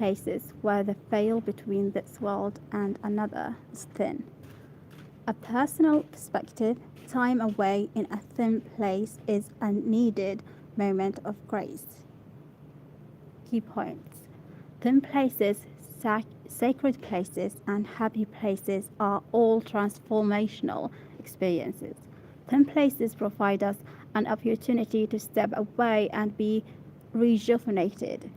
places where the veil between this world and another is thin. A personal perspective, time away in a thin place is a needed moment of grace. Key points. Thin places, sacred places, and happy places are all transformational experiences. Thin places provide us an opportunity to step away and be rejuvenated.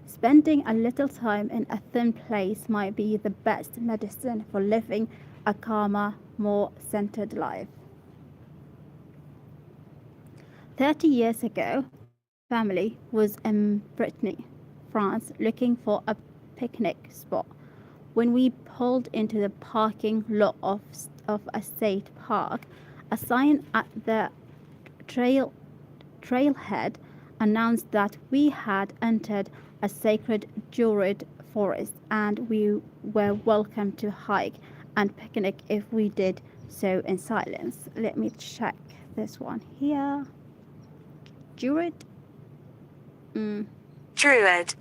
Spending a little time in a thin place might be the best medicine for living a calmer, more centered life. 30 years ago, my family was in Brittany, France, looking for a picnic spot. When we pulled into the parking lot of a state park, a sign at the trailhead announced that we had entered a sacred druid forest and we were welcome to hike and picnic if we did so in silence. Let me check this one here. Druid? Druid.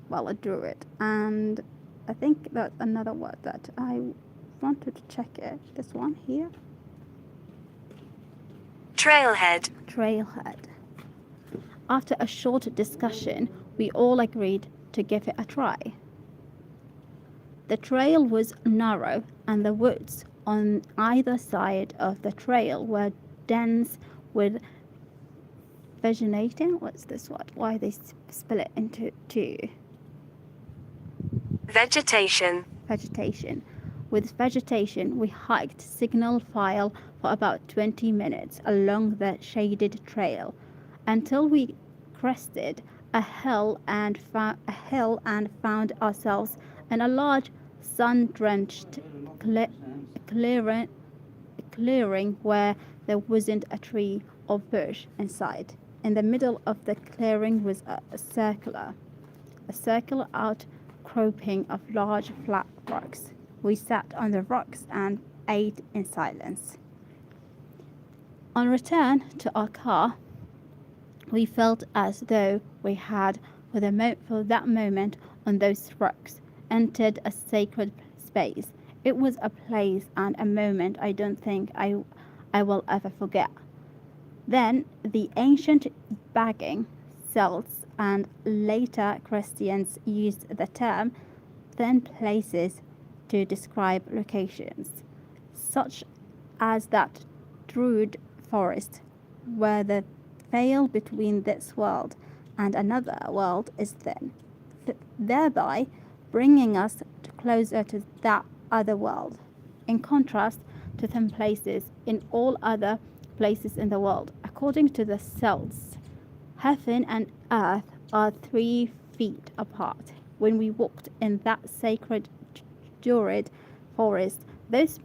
Well, a druid. And I think that's another word that I wanted to check it. This one here. Trailhead. After a short discussion, we all agreed to give it a try. The trail was narrow, and the woods on either side of the trail were dense with vegetating. What's this word? Why they split it into two? Vegetation. With vegetation, we hiked single file for about 20 minutes along the shaded trail until we crested a hill and found ourselves in a large sun-drenched clearing where there wasn't a tree or bush inside. In the middle of the clearing was a circular outcropping of large flat rocks. We sat on the rocks and ate in silence. On return to our car, we felt as though we had, for that moment on those rocks, entered a sacred space. It was a place and a moment I don't think I will ever forget. Then the ancient bagging Celts and later Christians used the term thin places to describe locations, such as that druid forest where the veil between this world and another world is thin, thereby bringing us closer to that other world. In contrast to thin places in all other places in the world, according to the Celts, heaven and earth are 3 feet apart. When we walked in that sacred druid forest those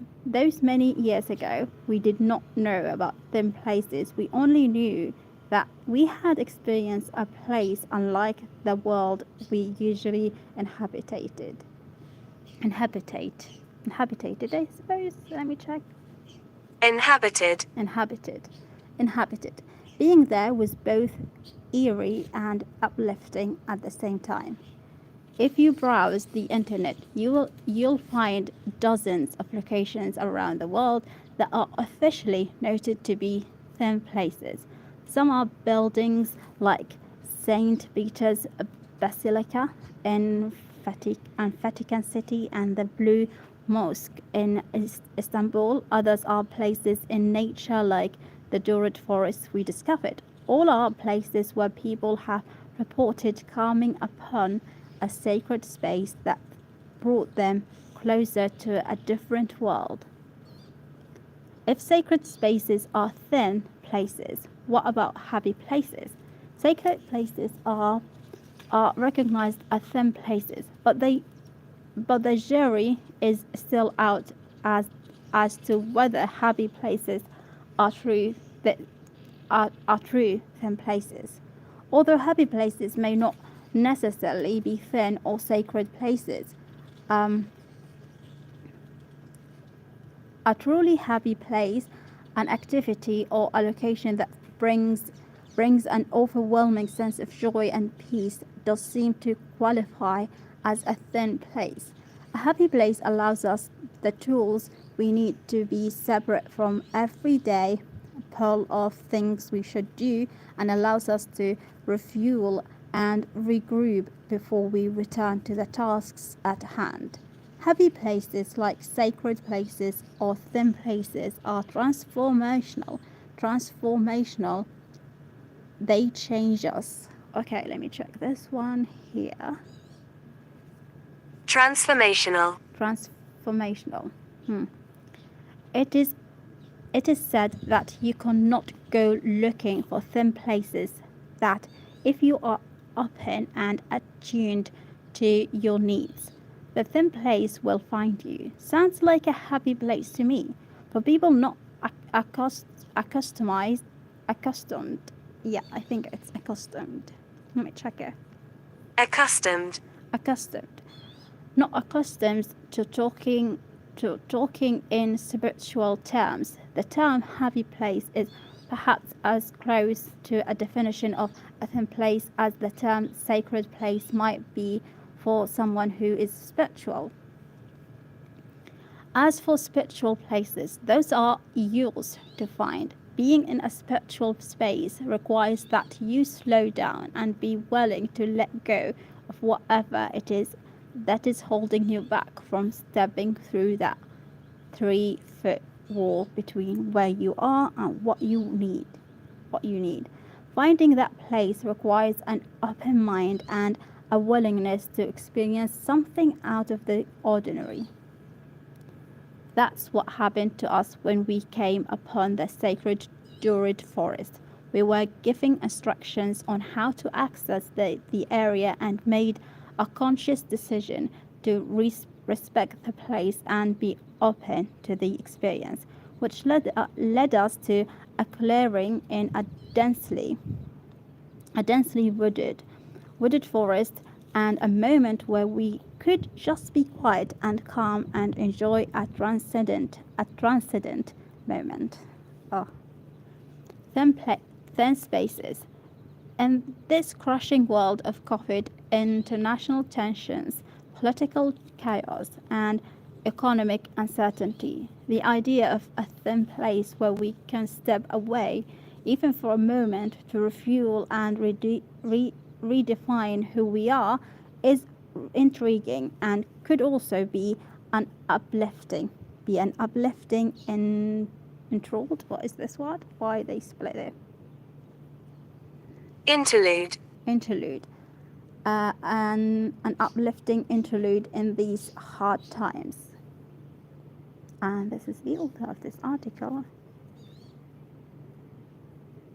many years ago, we did not know about thin places. We only knew that we had experienced a place unlike the world we usually inhabited, I suppose. Let me check. Inhabited. Being there was both eerie and uplifting at the same time. If you browse the internet, you'll find dozens of locations around the world that are officially noted to be thin places. Some are buildings like St. Peter's Basilica in Vatican City and the Blue Mosque in Istanbul. Others are places in nature like the Druid Forest we discovered. All are places where people have reported coming upon a sacred space that brought them closer to a different world. If sacred spaces are thin places, what about happy places? Sacred places are recognized as thin places, but the jury is still out as to whether happy places are true thin places. Although happy places may not necessarily be thin or sacred places, a truly happy place, an activity or a location that brings an overwhelming sense of joy and peace does seem to qualify as a thin place. A happy place allows us the tools we need to be separate from everyday pull of things we should do, and allows us to refuel and regroup before we return to the tasks at hand. Happy places, like sacred places or thin places, are transformational. They change us. Okay, let me check this one here. Transformational. Transformational. It is said that you cannot go looking for thin places, that if you are open and attuned to your needs, the thin place will find you. Sounds like a happy place to me. For people not accustomed, yeah, I think it's accustomed. Let me check it. Accustomed. Not accustomed to talking in spiritual terms. The term happy place is perhaps as close to a definition of a thin place as the term sacred place might be for someone who is spiritual. As for spiritual places, those are yours to find. Being in a spiritual space requires that you slow down and be willing to let go of whatever it is that is holding you back from stepping through that 3-foot wall between where you are and what you need. Finding that place requires an open mind and a willingness to experience something out of the ordinary. That's what happened to us when we came upon the sacred Druid forest. We were given instructions on how to access the area and made a conscious decision to respect the place and be open to the experience, which led us to a clearing in a densely wooded forest, and a moment where we could just be quiet and calm and enjoy a transcendent moment. Thin spaces. In this crushing world of COVID, international tensions, political chaos, and economic uncertainty, the idea of a thin place where we can step away, even for a moment, to refuel and redefine who we are, is intriguing and could also be an uplifting. Interlude. What is this word? Why they split it? Interlude. An uplifting interlude in these hard times. And this is the author of this article.